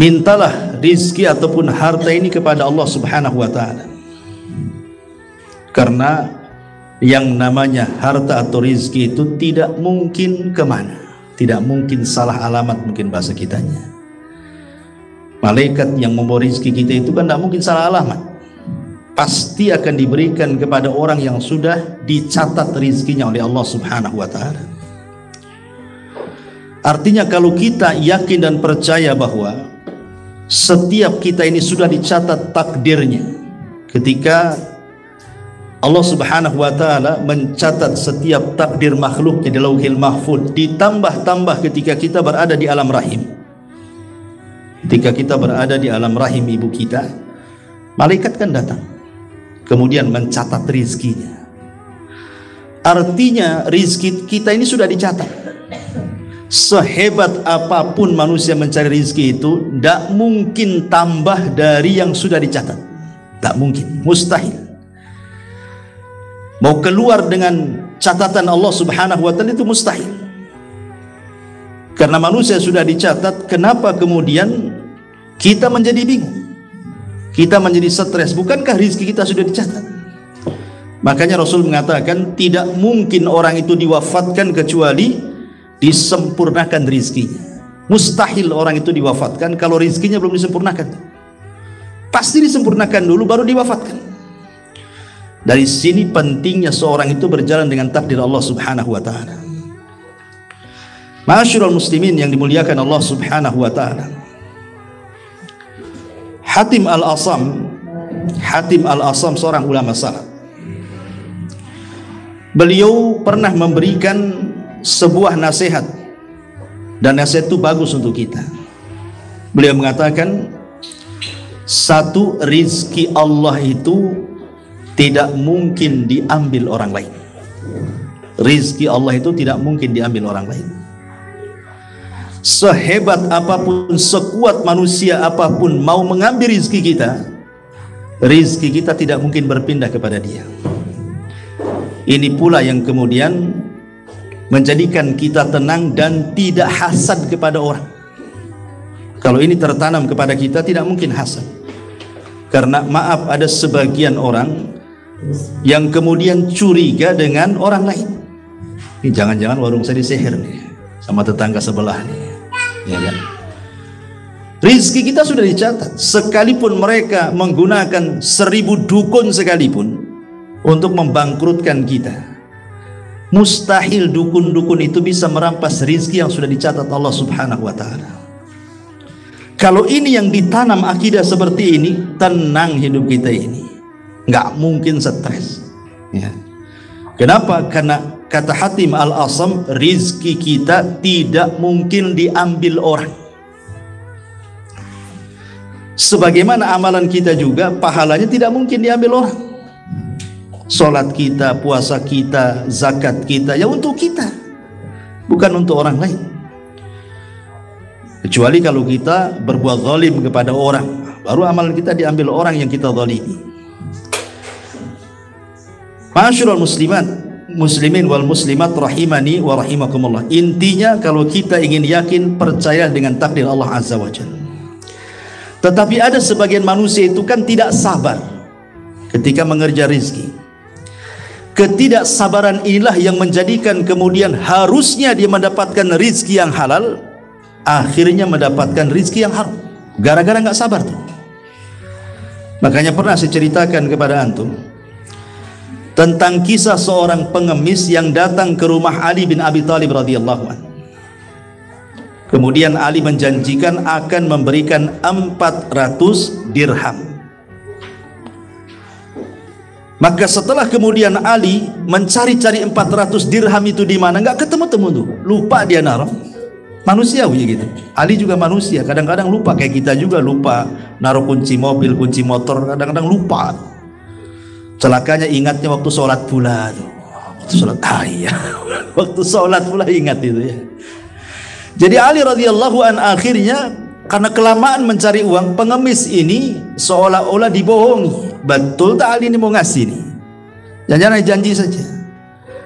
mintalah rizki ataupun harta ini kepada Allah Subhanahu wa ta'ala. Karena yang namanya harta atau rizki itu tidak mungkin kemana, tidak mungkin salah alamat, mungkin bahasa kitanya. Malaikat yang membawa rizki kita itu kan tidak mungkin salah alamat, pasti akan diberikan kepada orang yang sudah dicatat rizkinya oleh Allah Subhanahu wa ta'ala. Artinya kalau kita yakin dan percaya bahwa setiap kita ini sudah dicatat takdirnya, ketika Allah Subhanahu wa ta'ala mencatat setiap takdir makhluknya di Lauhil Mahfuz, ditambah-tambah ketika kita berada di alam rahim. Ketika kita berada di alam rahim ibu kita, malaikat kan datang kemudian mencatat rizkinya. Artinya rizki kita ini sudah dicatat. Sehebat apapun manusia mencari rizki itu, tidak mungkin tambah dari yang sudah dicatat. Tak mungkin, mustahil. Mau keluar dengan catatan Allah Subhanahu wa ta'ala itu mustahil. Karena manusia sudah dicatat, kenapa kemudian kita menjadi bingung? Kita menjadi stres, bukankah rizki kita sudah dicatat? Makanya Rasul mengatakan tidak mungkin orang itu diwafatkan kecuali disempurnakan rizkinya. Mustahil orang itu diwafatkan kalau rizkinya belum disempurnakan. Pasti disempurnakan dulu baru diwafatkan. Dari sini pentingnya seorang itu berjalan dengan takdir Allah Subhanahu wa ta'ala. Ma'asyiral muslimin yang dimuliakan Allah Subhanahu wa ta'ala, Hatim Al-Asam seorang ulama salaf. Beliau pernah memberikan sebuah nasihat, dan nasihat itu bagus untuk kita. Beliau mengatakan, satu, rizki Allah itu tidak mungkin diambil orang lain. Rizki Allah itu tidak mungkin diambil orang lain. Sehebat apapun, sekuat manusia apapun mau mengambil rizki kita tidak mungkin berpindah kepada dia. Ini pula yang kemudian menjadikan kita tenang dan tidak hasad kepada orang. Kalau ini tertanam kepada kita, tidak mungkin hasad. Karena maaf, ada sebagian orang yang kemudian curiga dengan orang lain. Ini jangan-jangan warung saya disihir nih sama tetangga sebelah nih, ya kan? Rizki kita sudah dicatat. Sekalipun mereka menggunakan 1000 dukun sekalipun untuk membangkrutkan kita, mustahil dukun-dukun itu bisa merampas rizki yang sudah dicatat Allah Subhanahu wa ta'ala. Kalau ini yang ditanam akidah seperti ini, tenang hidup kita ini, nggak mungkin stres, ya. Kenapa? Karena kata Hatim Al-Asam, rizki kita tidak mungkin diambil orang. Sebagaimana amalan kita juga, pahalanya tidak mungkin diambil orang. Salat kita, puasa kita, zakat kita, ya untuk kita, bukan untuk orang lain. Kecuali kalau kita berbuat zalim kepada orang, baru amalan kita diambil orang yang kita zalimi. Ma'asyiral muslimin wal muslimat rahimani wa rahimakumullah. Intinya kalau kita ingin yakin, percaya dengan takdir Allah Azza wa Jalla. Tetapi ada sebagian manusia itu kan tidak sabar ketika mengerja rizki. Ketidaksabaran inilah yang menjadikan kemudian harusnya dia mendapatkan rizki yang halal, akhirnya mendapatkan rizki yang haram, gara-gara nggak sabar tuh. Makanya pernah saya ceritakan kepada antum tentang kisah seorang pengemis yang datang ke rumah Ali bin Abi Thalib radhiyallahu anhu. Kemudian Ali menjanjikan akan memberikan 400 dirham. Maka setelah kemudian Ali mencari-cari 400 dirham itu di mana, nggak ketemu-temu tuh, lupa dia naruh. Manusiawi gitu. Ali juga manusia, kadang-kadang lupa, kayak kita juga lupa naruh kunci mobil, kunci motor, kadang-kadang lupa. Celakanya ingatnya waktu sholat pula tuh. Waktu sholat, iya. Waktu sholat pula ingat itu ya. Jadi Ali radhiyallahu an akhirnya karena kelamaan mencari uang, pengemis ini seolah-olah dibohongi. Betul tak Ali ini mau ngasih nih? Jangan-jangan janji saja.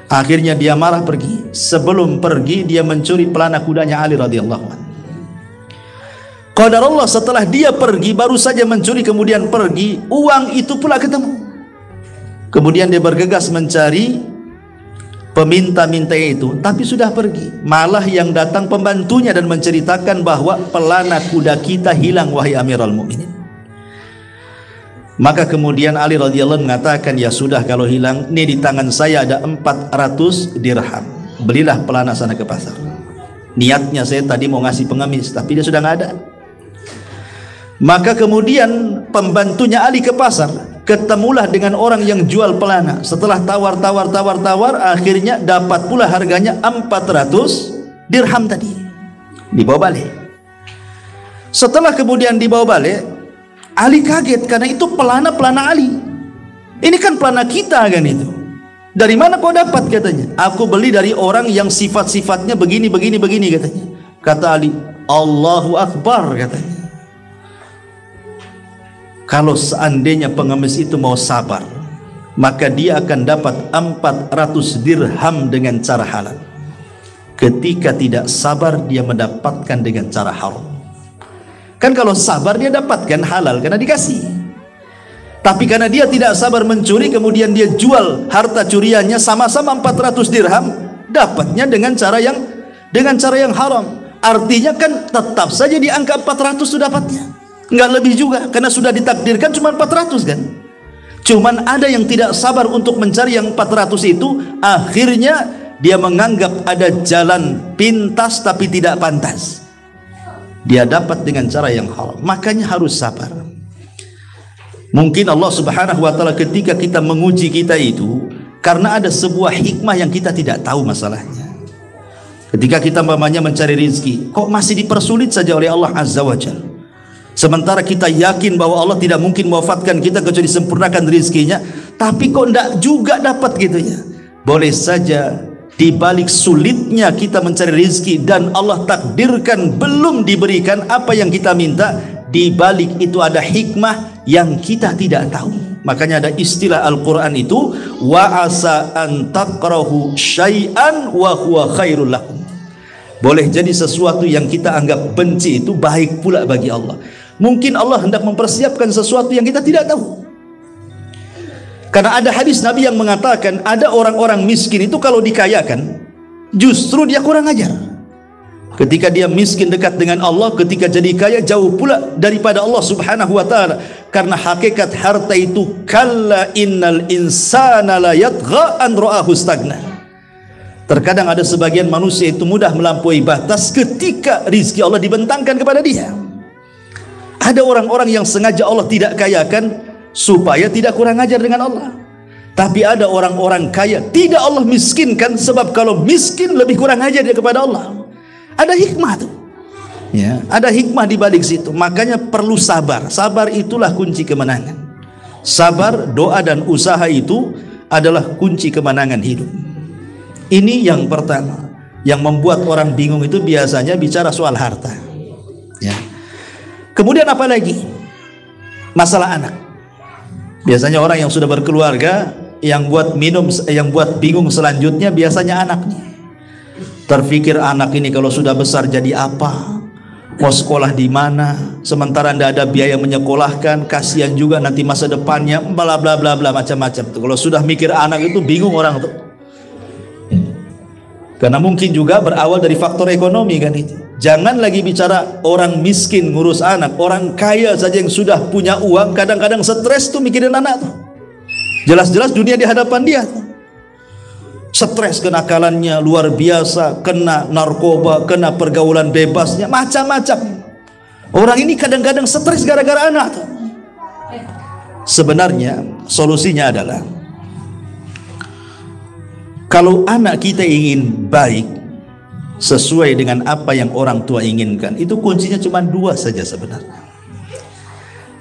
Akhirnya dia marah pergi. Sebelum pergi dia mencuri pelana kudanya Ali radhiyallahu anhu. Qadarullah, setelah dia pergi, baru saja mencuri kemudian pergi, uang itu pula ketemu. Kemudian dia bergegas mencari peminta-minta itu, tapi sudah pergi. Malah yang datang pembantunya dan menceritakan bahwa pelana kuda kita hilang, wahai Amirul Mukminin. Maka kemudian Ali radhiyallahu anhu mengatakan, ya sudah, kalau hilang, ini di tangan saya ada 400 dirham. Belilah pelana sana ke pasar. Niatnya saya tadi mau ngasih pengemis, tapi dia sudah nggak ada. Maka kemudian pembantunya Ali ke pasar, ketemulah dengan orang yang jual pelana. Setelah tawar, akhirnya dapat pula harganya 400 dirham tadi. Dibawa balik. Setelah kemudian dibawa balik, Ali kaget karena itu pelana Ali. Ini kan pelana kita kan itu. Dari mana kau dapat, katanya? Aku beli dari orang yang sifat-sifatnya begini katanya. Kata Ali, Allahu Akbar, katanya. Kalau seandainya pengemis itu mau sabar, maka dia akan dapat 400 dirham dengan cara halal. Ketika tidak sabar, dia mendapatkan dengan cara haram. Kan kalau sabar dia dapatkan halal karena dikasih. Tapi karena dia tidak sabar mencuri, kemudian dia jual harta curiannya sama-sama 400 dirham, dapatnya dengan cara yang haram. Artinya kan tetap saja di angka 400 itu dapatnya. Enggak lebih juga, karena sudah ditakdirkan cuma 400 kan. Cuman ada yang tidak sabar untuk mencari yang 400 itu, akhirnya dia menganggap ada jalan pintas tapi tidak pantas. Dia dapat dengan cara yang haram. Makanya harus sabar. Mungkin Allah Subhanahu wa taala ketika kita menguji kita itu karena ada sebuah hikmah yang kita tidak tahu masalahnya. Ketika kita umpamanya mencari rezeki, kok masih dipersulit saja oleh Allah Azza wa Jalla. Sementara kita yakin bahwa Allah tidak mungkin mewafatkan kita kecuali disempurnakan rezekinya, tapi kok tidak juga dapat gitu ya. Boleh saja di balik sulitnya kita mencari rezeki dan Allah takdirkan belum diberikan apa yang kita minta, di balik itu ada hikmah yang kita tidak tahu. Makanya ada istilah Al-Quran itu, wa asa an takrahu syai'an wa huwa khairul lakum. Boleh jadi sesuatu yang kita anggap benci itu baik pula bagi Allah. Mungkin Allah hendak mempersiapkan sesuatu yang kita tidak tahu. Karena ada hadis Nabi yang mengatakan ada orang-orang miskin itu kalau dikayakan justru dia kurang ajar. Ketika dia miskin dekat dengan Allah, ketika jadi kaya jauh pula daripada Allah Subhanahu wa taala. Karena hakikat harta itu, kalla innal insana la yatgha an ra'ahu stagna. Terkadang ada sebagian manusia itu mudah melampaui batas ketika rizki Allah dibentangkan kepada dia. Ada orang-orang yang sengaja Allah tidak kayakan supaya tidak kurang ajar dengan Allah. Tapi ada orang-orang kaya tidak Allah miskinkan, sebab kalau miskin lebih kurang ajar dia kepada Allah. Ada hikmah tuh. Ya, ada hikmah di balik situ. Makanya perlu sabar. Sabar itulah kunci kemenangan. Sabar, doa dan usaha itu adalah kunci kemenangan hidup. Ini yang pertama. Yang membuat orang bingung itu biasanya bicara soal harta. Ya. Kemudian apa lagi? Masalah anak. Biasanya orang yang sudah berkeluarga, yang buat bingung selanjutnya biasanya anaknya. Terfikir anak ini kalau sudah besar jadi apa? Mau sekolah di mana? Sementara tidak ada biaya menyekolahkan, kasihan juga nanti masa depannya, bla bla bla bla macam-macam. Kalau sudah mikir anak itu bingung orang tuh. Karena mungkin juga berawal dari faktor ekonomi kan itu. Jangan lagi bicara orang miskin ngurus anak, orang kaya saja yang sudah punya uang kadang-kadang stres tuh mikirin anak tuh. Jelas-jelas dunia di hadapan dia tuh. Stres kenakalannya luar biasa, kena narkoba, kena pergaulan bebasnya, macam-macam. Orang ini kadang-kadang stres gara-gara anak tuh. Sebenarnya solusinya adalah kalau anak kita ingin baik sesuai dengan apa yang orang tua inginkan, itu kuncinya cuma dua saja sebenarnya.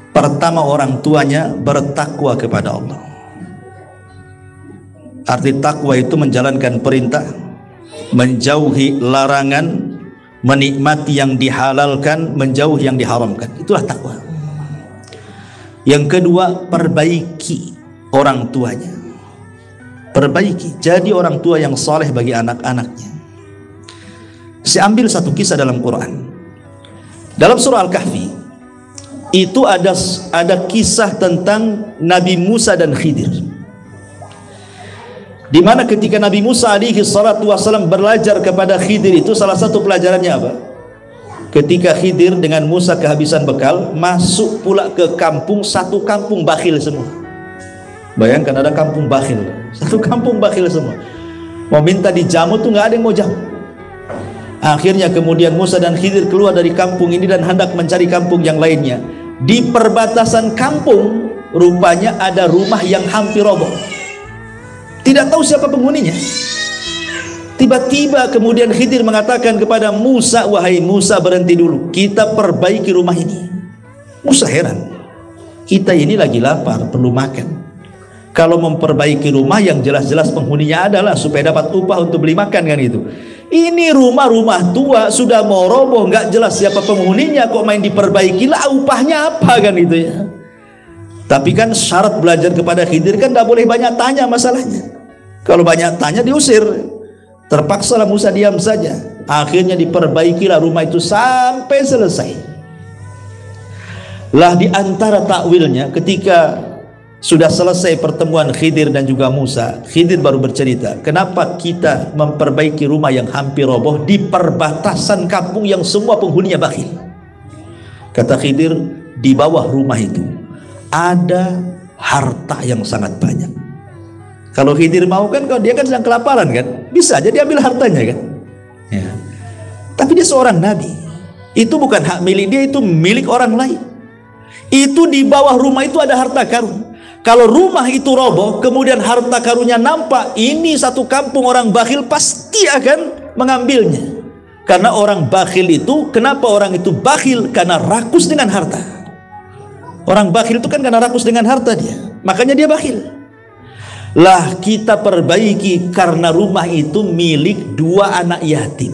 Pertama, orang tuanya bertakwa kepada Allah. Arti takwa itu menjalankan perintah, menjauhi larangan, menikmati yang dihalalkan, menjauhi yang diharamkan. Itulah takwa. Yang kedua, perbaiki orang tuanya. Perbaiki, jadi orang tua yang soleh bagi anak-anaknya. Saya ambil satu kisah dalam Quran. Dalam surah Al-Kahfi itu ada kisah tentang Nabi Musa dan Khidir, di mana ketika Nabi Musa alaihi salatu wasallam belajar kepada Khidir, itu salah satu pelajarannya apa? Ketika Khidir dengan Musa kehabisan bekal, masuk pula ke kampung, satu kampung bakhil semua. Bayangkan ada kampung bakhil, satu kampung bakhil semua. Mau minta dijamu tuh nggak ada yang mau jamu. Akhirnya kemudian Musa dan Khidir keluar dari kampung ini dan hendak mencari kampung yang lainnya. Di perbatasan kampung rupanya ada rumah yang hampir roboh. Tidak tahu siapa penghuninya. Tiba-tiba kemudian Khidir mengatakan kepada Musa, wahai Musa, berhenti dulu, kita perbaiki rumah ini. Musa heran, kita ini lagi lapar, perlu makan. Kalau memperbaiki rumah yang jelas-jelas penghuninya adalah supaya dapat upah untuk beli makan, kan itu. Ini rumah-rumah tua sudah mau roboh, nggak jelas siapa penghuninya, kok main diperbaiki, lah upahnya apa, kan itu ya. Tapi kan syarat belajar kepada Khidir kan tidak boleh banyak tanya masalahnya. Kalau banyak tanya diusir. Terpaksalah Musa diam saja. Akhirnya diperbaikilah rumah itu sampai selesai. Lah di antara takwilnya, ketika sudah selesai pertemuan Khidir dan juga Musa, Khidir baru bercerita, kenapa kita memperbaiki rumah yang hampir roboh di perbatasan kampung yang semua penghuninya bakhil. Kata Khidir, di bawah rumah itu ada harta yang sangat banyak. Kalau Khidir mau kan, kalau dia kan sedang kelaparan kan, bisa aja diambil hartanya kan ya. Tapi dia seorang nabi, itu bukan hak milik dia, itu milik orang lain. Itu di bawah rumah itu ada harta karun. Kalau rumah itu roboh, kemudian harta karunnya nampak, ini satu kampung orang bakhil pasti akan mengambilnya. Karena orang bakhil itu, kenapa orang itu bakhil? Karena rakus dengan harta. Orang bakhil itu kan karena rakus dengan harta dia, makanya dia bakhil. Lah kita perbaiki karena rumah itu milik dua anak yatim.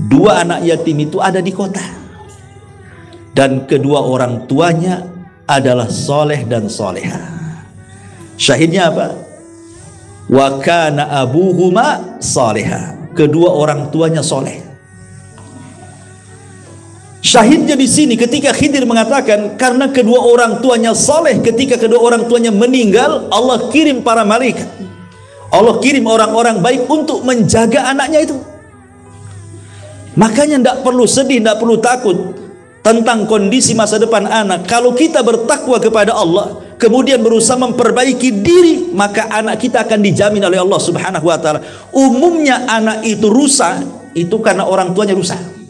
Dua anak yatim itu ada di kota, dan kedua orang tuanya adalah soleh dan soleha. Syahidnya apa? Wa kana abuhuma soleha. Kedua orang tuanya soleh. Syahidnya di sini ketika Khidir mengatakan karena kedua orang tuanya soleh, ketika kedua orang tuanya meninggal, Allah kirim para malaikat, Allah kirim orang-orang baik untuk menjaga anaknya itu. Makanya tidak perlu sedih, tidak perlu takut tentang kondisi masa depan anak. Kalau kita bertakwa kepada Allah, kemudian berusaha memperbaiki diri, maka anak kita akan dijamin oleh Allah Subhanahu wa ta'ala. Umumnya anak itu rusak itu karena orang tuanya rusak.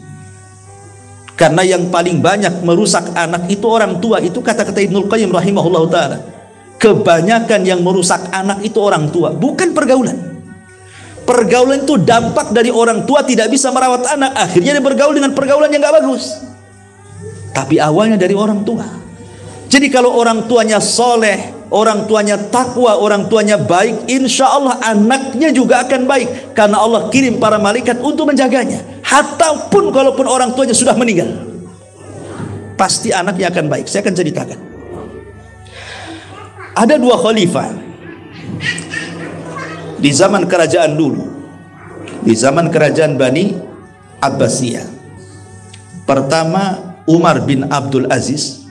Karena yang paling banyak merusak anak itu orang tua. Itu kata-kata Ibnul Qayyim rahimahullah ta'ala. Kebanyakan yang merusak anak itu orang tua, bukan pergaulan. Pergaulan itu dampak dari orang tua tidak bisa merawat anak, akhirnya dia bergaul dengan pergaulan yang gak bagus. Tapi awalnya dari orang tua. Jadi kalau orang tuanya soleh, orang tuanya takwa, orang tuanya baik, insya Allah anaknya juga akan baik. Karena Allah kirim para malaikat untuk menjaganya. Hatta pun kalaupun orang tuanya sudah meninggal, pasti anaknya akan baik. Saya akan ceritakan. Ada dua khalifah di zaman kerajaan dulu, di zaman kerajaan Bani Abbasiyah. Pertama Umar bin Abdul Aziz,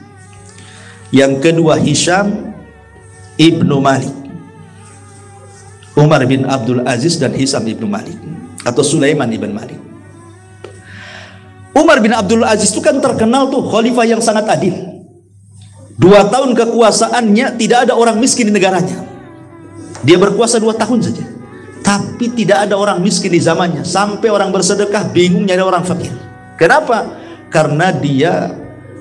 yang kedua Hisham ibnu Malik. Umar bin Abdul Aziz dan Hisham ibnu Malik, atau Sulaiman ibn Malik. Umar bin Abdul Aziz itu kan terkenal tuh khalifah yang sangat adil. 2 tahun kekuasaannya tidak ada orang miskin di negaranya. Dia berkuasa 2 tahun saja, tapi tidak ada orang miskin di zamannya. Sampai orang bersedekah bingung nyari orang fakir. Kenapa? Karena dia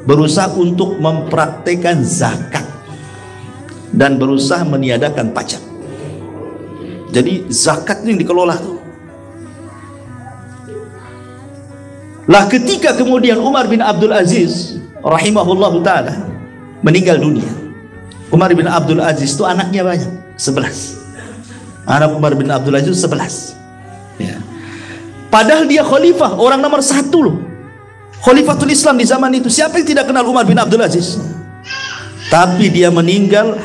berusaha untuk mempraktekkan zakat dan berusaha meniadakan pajak. Jadi zakat ini yang dikelola tuh. Lah ketika kemudian Umar bin Abdul Aziz rahimahullah ta'ala meninggal dunia. Umar bin Abdul Aziz itu anaknya banyak, 11. Anak Umar bin Abdul Aziz 11 ya. Padahal dia khalifah, orang nomor 1 loh, khalifatul Islam di zaman itu. Siapa yang tidak kenal Umar bin Abdul Aziz? Tapi dia meninggal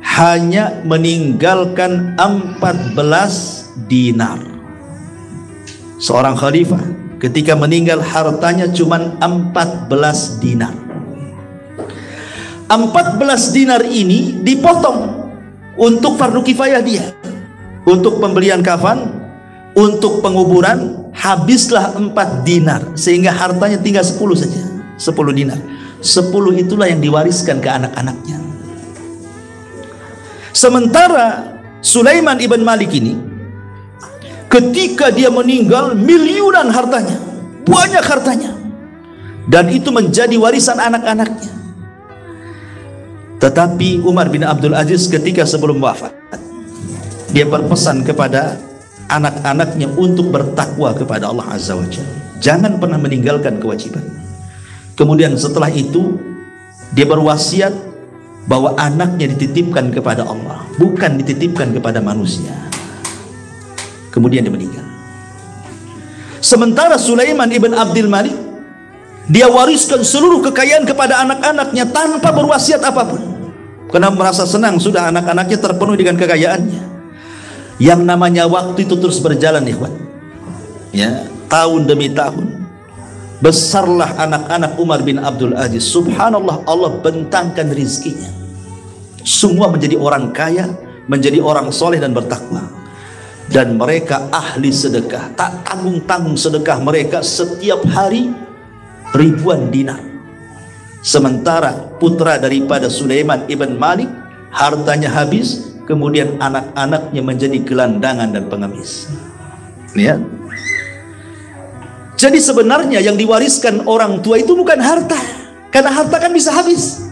hanya meninggalkan 14 dinar. Seorang khalifah ketika meninggal hartanya cuma 14 dinar. 14 dinar ini dipotong untuk fardu kifayah dia, untuk pembelian kafan, untuk penguburan. Habislah 4 dinar, sehingga hartanya tinggal 10 saja, 10 dinar. 10 itulah yang diwariskan ke anak-anaknya. Sementara Sulaiman ibn Malik ini, ketika dia meninggal, miliunan hartanya, banyak hartanya, dan itu menjadi warisan anak-anaknya. Tetapi Umar bin Abdul Aziz ketika sebelum wafat, dia berpesan kepada anak-anaknya untuk bertakwa kepada Allah Azza wa Jalla. Jangan pernah meninggalkan kewajiban. Kemudian setelah itu dia berwasiat bahwa anaknya dititipkan kepada Allah, bukan dititipkan kepada manusia. Kemudian dia meninggal. Sementara Sulaiman ibn Abdul Malik, dia wariskan seluruh kekayaan kepada anak-anaknya tanpa berwasiat apapun, karena merasa senang sudah anak-anaknya terpenuhi dengan kekayaannya. Yang namanya waktu itu terus berjalan, ikhwan, ya, tahun demi tahun. Besarlah anak-anak Umar bin Abdul Aziz. Subhanallah, Allah bentangkan rizkinya. Semua menjadi orang kaya, menjadi orang soleh dan bertakwa. Dan mereka ahli sedekah, tak tanggung-tanggung sedekah mereka setiap hari ribuan dinar. Sementara putra daripada Sulaiman ibn Malik hartanya habis, kemudian anak-anaknya menjadi gelandangan dan pengemis. Lihat. Jadi sebenarnya yang diwariskan orang tua itu bukan harta, karena harta kan bisa habis.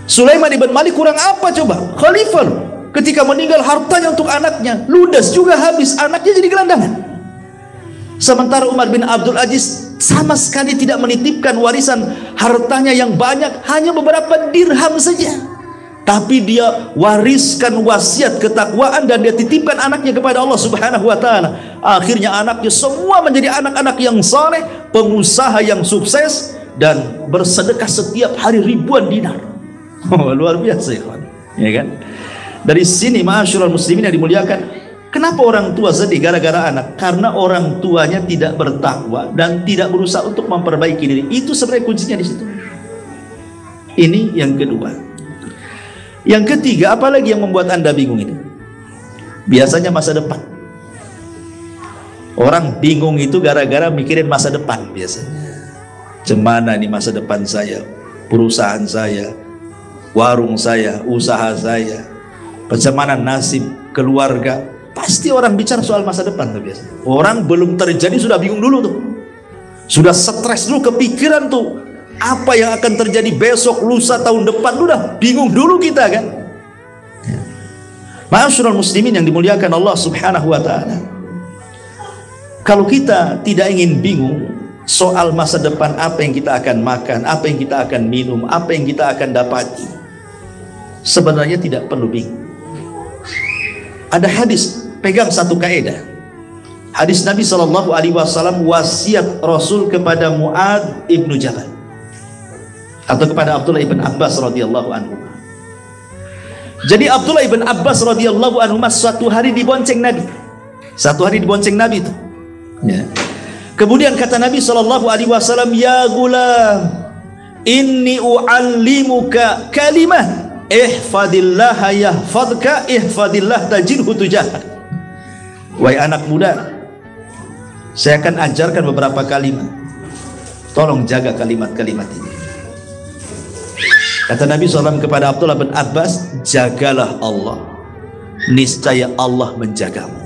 Sulaiman ibn Malik kurang apa coba? Khalifah loh. Ketika meninggal hartanya untuk anaknya, ludas juga habis, anaknya jadi gelandangan. Sementara Umar bin Abdul Aziz sama sekali tidak menitipkan warisan hartanya yang banyak, hanya beberapa dirham saja. Tapi dia wariskan wasiat ketakwaan dan dia titipkan anaknya kepada Allah Subhanahu wa taala. Akhirnya anaknya semua menjadi anak-anak yang saleh, pengusaha yang sukses, dan bersedekah setiap hari ribuan dinar. Oh, luar biasa, ikhwan. Ya kan? Dari sini ma'asyiral muslimin yang dimuliakan, kenapa orang tua sedih gara-gara anak? Karena orang tuanya tidak bertakwa dan tidak berusaha untuk memperbaiki diri. Itu sebenarnya kuncinya di situ. Ini yang kedua. Yang ketiga, apalagi yang membuat Anda bingung ini? Biasanya masa depan. Orang bingung itu gara-gara mikirin masa depan biasanya. Gimana nih masa depan saya, perusahaan saya, warung saya, usaha saya, bagaimana nasib keluarga. Pasti orang bicara soal masa depan tuh biasanya. Orang belum terjadi sudah bingung dulu tuh. Sudah stres dulu, kepikiran tuh apa yang akan terjadi besok, lusa, tahun depan, udah bingung dulu kita kan. Ma'asyiral muslimin yang dimuliakan Allah Subhanahu wa taala. Kalau kita tidak ingin bingung soal masa depan, apa yang kita akan makan, apa yang kita akan minum, apa yang kita akan dapati, sebenarnya tidak perlu bingung. Ada hadis, pegang satu kaidah. Hadis Nabi SAW, wasiat Rasul kepada Mu'adz ibnu Jabal atau kepada Abdullah ibn Abbas radhiyallahu anhu. Jadi Abdullah ibn Abbas radhiyallahu anhu suatu hari dibonceng Nabi. Satu hari dibonceng Nabi itu. Ya. Kemudian kata Nabi SAW, ya gulam, inni u'allimuka kalimah, ihfadillah yahfadka, ihfadillah tajidhu tujahak. Wahai anak muda, saya akan ajarkan beberapa kalimat. Tolong jaga kalimat-kalimat ini. Kata Nabi SAW kepada Abdullah bin Abbas, jagalah Allah, niscaya Allah menjagamu.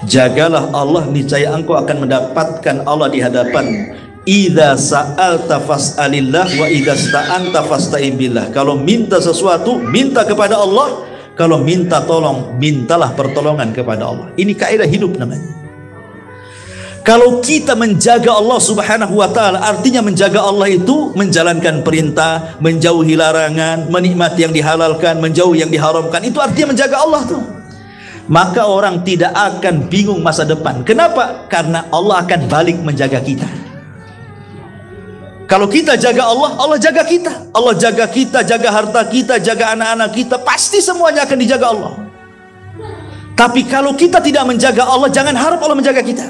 Jagalah Allah, niscaya engkau akan mendapatkan Allah di hadapan. Idza sa'alta fas'alillah wa idza sta'anta fasta'in billah. Kalau minta sesuatu, minta kepada Allah. Kalau minta tolong, mintalah pertolongan kepada Allah. Ini kaidah hidup namanya. Kalau kita menjaga Allah Subhanahu wa taala, artinya menjaga Allah itu menjalankan perintah, menjauhi larangan, menikmati yang dihalalkan, menjauhi yang diharamkan. Itu artinya menjaga Allah tuh. Maka orang tidak akan bingung masa depan. Kenapa? Karena Allah akan balik menjaga kita. Kalau kita jaga Allah, Allah jaga kita. Allah jaga kita, jaga harta kita, jaga anak-anak kita, pasti semuanya akan dijaga Allah. Tapi kalau kita tidak menjaga Allah, jangan harap Allah menjaga kita.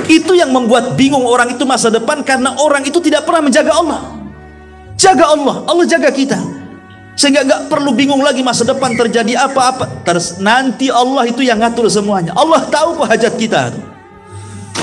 Itu yang membuat bingung orang itu masa depan, karena orang itu tidak pernah menjaga Allah. Jaga Allah, Allah jaga kita, sehingga nggak perlu bingung lagi masa depan terjadi apa-apa. Nanti Allah itu yang ngatur semuanya. Allah tahu hajat kita.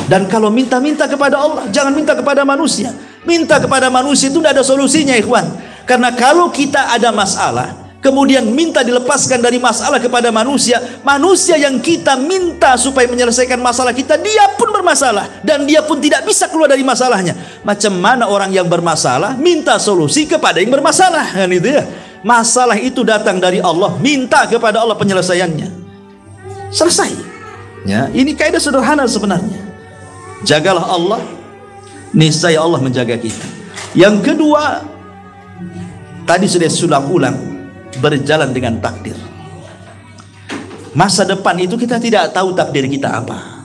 Dan kalau minta-minta kepada Allah, jangan minta kepada manusia. Minta kepada manusia itu tidak ada solusinya, ikhwan. Karena kalau kita ada masalah, kemudian minta dilepaskan dari masalah kepada manusia, manusia yang kita minta supaya menyelesaikan masalah kita, dia pun bermasalah dan dia pun tidak bisa keluar dari masalahnya. Macam mana orang yang bermasalah minta solusi kepada yang bermasalah, kan itu ya? Masalah itu datang dari Allah, minta kepada Allah penyelesaiannya, selesai. Ya, ini kaidah sederhana sebenarnya. Jagalah Allah, niscaya Allah menjaga kita. Yang kedua, tadi sudah ulang, berjalan dengan takdir. Masa depan itu kita tidak tahu takdir kita apa.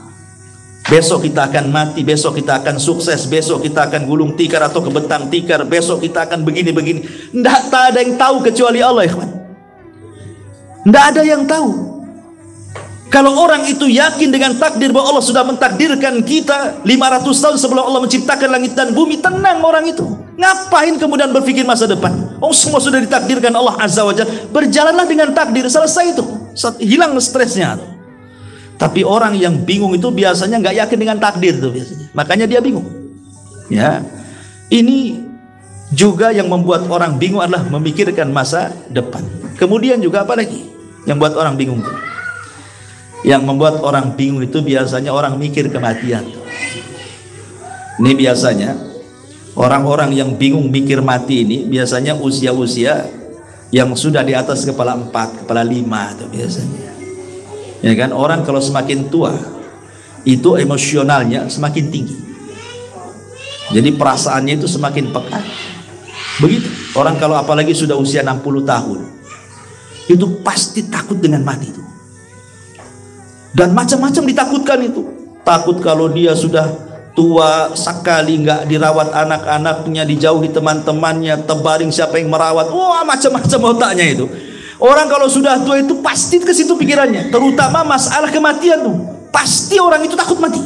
Besok kita akan mati, besok kita akan sukses, besok kita akan gulung tikar atau kebentang tikar, besok kita akan begini-begini. Tidak ada yang tahu kecuali Allah, ikhwan. Tidak ada yang tahu. Kalau orang itu yakin dengan takdir bahwa Allah sudah mentakdirkan kita 500 tahun sebelum Allah menciptakan langit dan bumi, tenang orang itu. Ngapain kemudian berpikir masa depan? Oh, semua sudah ditakdirkan Allah Azza wa Jalla. Berjalanlah dengan takdir, selesai itu. Hilang stresnya. Tapi orang yang bingung itu biasanya nggak yakin dengan takdir itu biasanya. Makanya dia bingung. Ya. Ini juga yang membuat orang bingung adalah memikirkan masa depan. Kemudian juga apa lagi yang buat orang bingung itu? Yang membuat orang bingung itu biasanya orang mikir kematian. Ini biasanya orang-orang yang bingung mikir mati ini biasanya usia-usia yang sudah di atas kepala 4, kepala 5 itu biasanya. Ya kan, orang kalau semakin tua itu emosionalnya semakin tinggi. Jadi perasaannya itu semakin pekat. Begitu. Orang kalau apalagi sudah usia 60 tahun itu pasti takut dengan mati itu. Dan macam-macam ditakutkan itu. Takut kalau dia sudah tua sekali, nggak dirawat anak-anaknya, dijauhi teman-temannya, terbaring siapa yang merawat. Wah, macam-macam otaknya itu. Orang kalau sudah tua itu pasti ke situ pikirannya, terutama masalah kematian tuh. Pasti orang itu takut mati.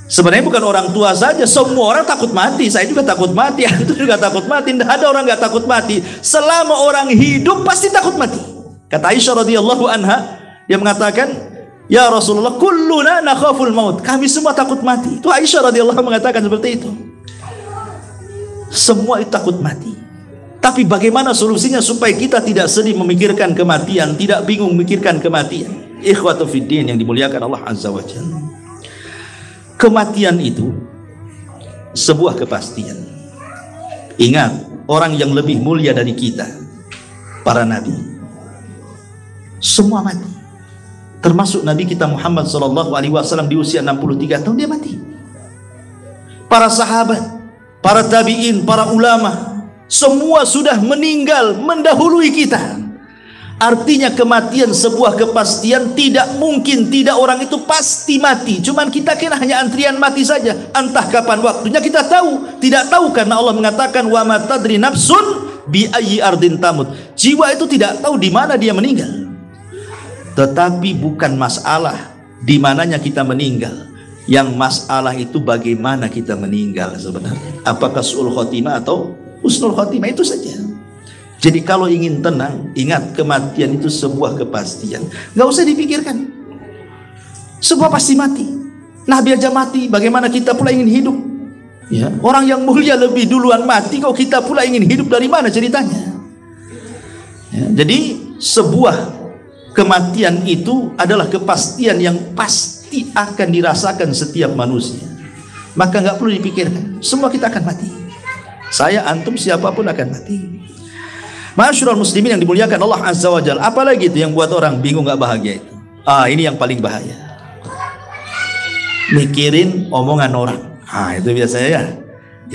Sebenarnya bukan orang tua saja, semua orang takut mati. Saya juga takut mati, itu juga takut mati. Tidak ada orang nggak takut mati. Selama orang hidup pasti takut mati. Kata Aisyah radhiyallahu anha, dia mengatakan, ya Rasulullah, kulluna nakhaful maut. Kami semua takut mati. Itu Aisyah radhiyallahu anha mengatakan seperti itu. Semua itu takut mati. Tapi bagaimana solusinya supaya kita tidak sedih memikirkan kematian, tidak bingung memikirkan kematian? Ikhwatu fiddin yang dimuliakan Allah Azza wa Jalla. Kematian itu sebuah kepastian. Ingat, orang yang lebih mulia dari kita, para nabi, semua mati. Termasuk Nabi kita Muhammad SAW di usia 63 tahun dia mati. Para sahabat, para tabi'in, para ulama, semua sudah meninggal mendahului kita. Artinya kematian sebuah kepastian, tidak mungkin tidak orang itu pasti mati. Cuman kita kira hanya antrian mati saja. Entah kapan waktunya kita tahu, tidak tahu, karena Allah mengatakan wa ma tadri nafsun bi ayyi ardin tamut. Jiwa itu tidak tahu di mana dia meninggal. Tetapi bukan masalah di mananya kita meninggal. Yang masalah itu bagaimana kita meninggal sebenarnya. Apakah su'ul khotimah atau husnul khotimah, itu saja. Jadi kalau ingin tenang, ingat kematian itu sebuah kepastian. Gak usah dipikirkan. Sebuah pasti mati. Nabi aja mati, bagaimana kita pula ingin hidup? Ya. Orang yang mulia lebih duluan mati, kok kita pula ingin hidup, dari mana ceritanya? Ya. Jadi sebuah kematian itu adalah kepastian yang pasti akan dirasakan setiap manusia. Maka nggak perlu dipikirkan, semua kita akan mati. Saya, antum, siapapun akan mati. Ma'asyiral muslimin yang dimuliakan Allah Azza wa Jalla. Apalagi itu yang buat orang bingung, nggak bahagia itu? Ini yang paling bahaya. Mikirin omongan orang. Itu biasanya ya.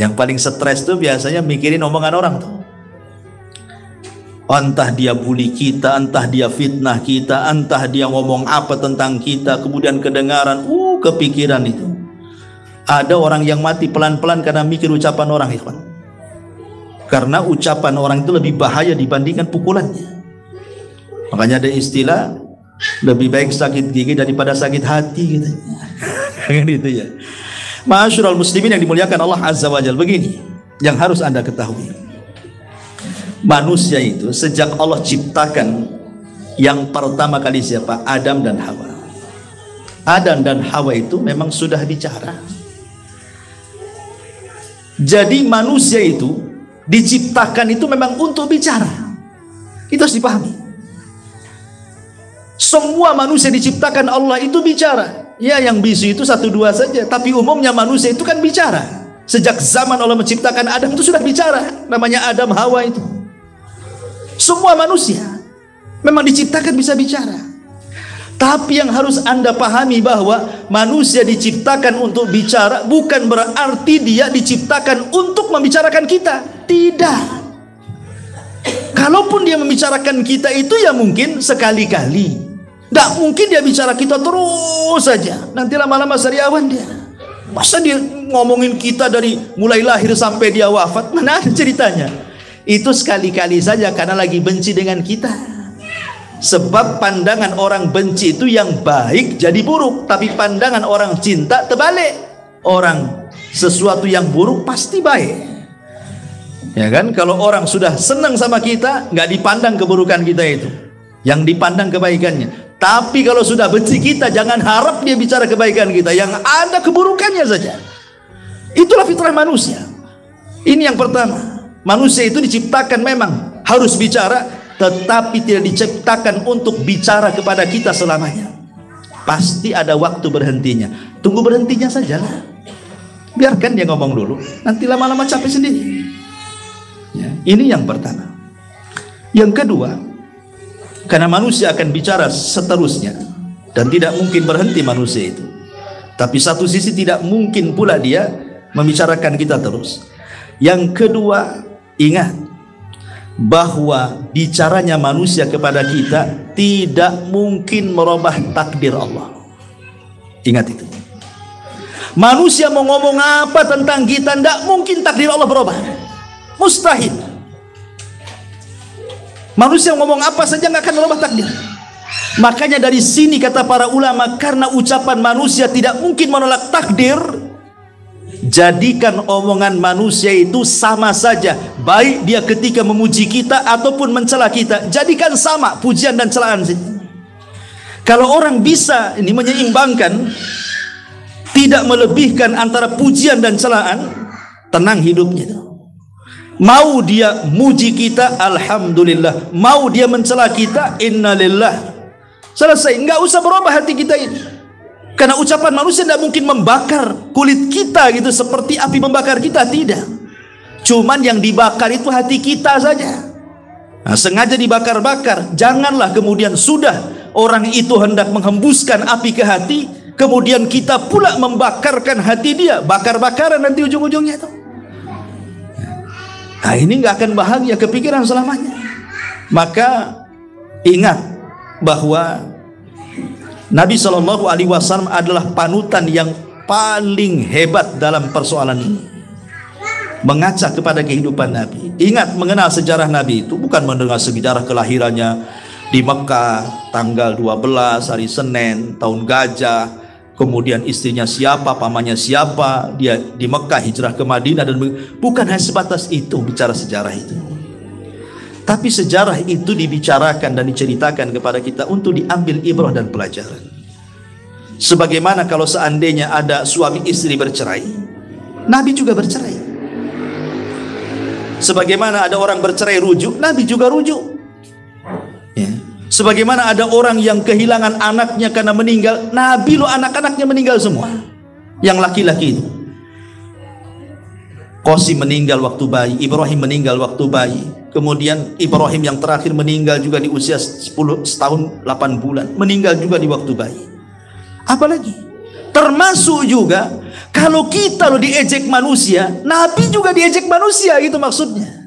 Yang paling stres tuh biasanya mikirin omongan orang tuh. Entah dia bully kita, entah dia fitnah kita, entah dia ngomong apa tentang kita, kemudian kedengaran, kepikiran itu. Ada orang yang mati pelan-pelan karena mikir ucapan orang, ikhwan. Karena ucapan orang itu lebih bahaya dibandingkan pukulannya. Makanya ada istilah, lebih baik sakit gigi daripada sakit hati gitu. Kan itu ya. Ma'asyiral muslimin yang dimuliakan Allah Azza wa Jalla, begini yang harus Anda ketahui. Manusia itu sejak Allah ciptakan, yang pertama kali siapa? Adam dan Hawa. Adam dan Hawa itu memang sudah bicara. Jadi manusia itu diciptakan itu memang untuk bicara. Itu harus dipahami. Semua manusia diciptakan Allah itu bicara. Ya, yang bisu itu 1-2 saja, tapi umumnya manusia itu kan bicara. Sejak zaman Allah menciptakan Adam itu sudah bicara. Namanya Adam Hawa itu. Semua manusia memang diciptakan bisa bicara. Tapi yang harus Anda pahami bahwa manusia diciptakan untuk bicara bukan berarti dia diciptakan untuk membicarakan kita. Tidak. Kalaupun dia membicarakan kita itu ya mungkin sekali-kali. Tidak mungkin dia bicara kita terus saja. Nanti lama-lama sariawan dia. Masa dia ngomongin kita dari mulai lahir sampai dia wafat? Mana ada ceritanya? Itu sekali-kali saja karena lagi benci dengan kita. Sebab pandangan orang benci itu yang baik jadi buruk, tapi pandangan orang cinta terbalik. Orang sesuatu yang buruk pasti baik. Ya kan? Kalau orang sudah senang sama kita, nggak dipandang keburukan kita itu, yang dipandang kebaikannya. Tapi kalau sudah benci kita, jangan harap dia bicara kebaikan kita, yang ada keburukannya saja. Itulah fitrah manusia. Ini yang pertama. Manusia itu diciptakan memang harus bicara, tetapi tidak diciptakan untuk bicara kepada kita selamanya. Pasti ada waktu berhentinya. Tunggu berhentinya sajalah. Biarkan dia ngomong dulu. Nanti lama-lama capek sendiri. Ya, ini yang pertama. Yang kedua, karena manusia akan bicara seterusnya dan tidak mungkin berhenti manusia itu. Tapi satu sisi tidak mungkin pula dia membicarakan kita terus. Yang kedua, ingat bahwa bicaranya manusia kepada kita tidak mungkin merubah takdir Allah. Ingat itu. Manusia mau ngomong apa tentang kita, tidak mungkin takdir Allah berubah. Mustahil. Manusia ngomong apa saja nggak akan merubah takdir. Makanya dari sini kata para ulama, karena ucapan manusia tidak mungkin menolak takdir, jadikan omongan manusia itu sama saja, baik dia ketika memuji kita ataupun mencela kita, jadikan sama pujian dan celaan. Kalau orang bisa ini menyeimbangkan, tidak melebihkan antara pujian dan celaan, tenang hidupnya. Mau dia muji kita, alhamdulillah. Mau dia mencela kita, innalillah. Selesai, nggak usah berubah hati kita ini. Karena ucapan manusia tidak mungkin membakar kulit kita gitu seperti api membakar kita, tidak. Cuman yang dibakar itu hati kita saja. Nah, sengaja dibakar-bakar. Janganlah kemudian sudah orang itu hendak menghembuskan api ke hati, kemudian kita pula membakarkan hati dia, bakar-bakaran nanti ujung-ujungnya itu. Nah, ini nggak akan bahagia kepikiran selamanya. Maka ingat bahwa Nabi SAW adalah panutan yang paling hebat dalam persoalan ini. Mengaca kepada kehidupan Nabi. Ingat mengenal sejarah Nabi itu bukan mendengar sejarah kelahirannya di Mekah tanggal 12 hari Senin tahun gajah. Kemudian istrinya siapa, pamannya siapa, dia di Mekah hijrah ke Madinah, dan bukan hanya sebatas itu bicara sejarah itu. Tapi sejarah itu dibicarakan dan diceritakan kepada kita untuk diambil ibrah dan pelajaran. Sebagaimana kalau seandainya ada suami istri bercerai, Nabi juga bercerai. Sebagaimana ada orang bercerai rujuk, Nabi juga rujuk. Ya. Sebagaimana ada orang yang kehilangan anaknya karena meninggal, Nabi lo anak-anaknya meninggal semua. Yang laki-laki itu. Qasim meninggal waktu bayi, Ibrahim meninggal waktu bayi. Kemudian Ibrahim yang terakhir meninggal juga di usia 10 tahun 8 bulan, meninggal juga di waktu bayi. Apalagi termasuk juga kalau kita lo diejek manusia, Nabi juga diejek manusia, gitu maksudnya.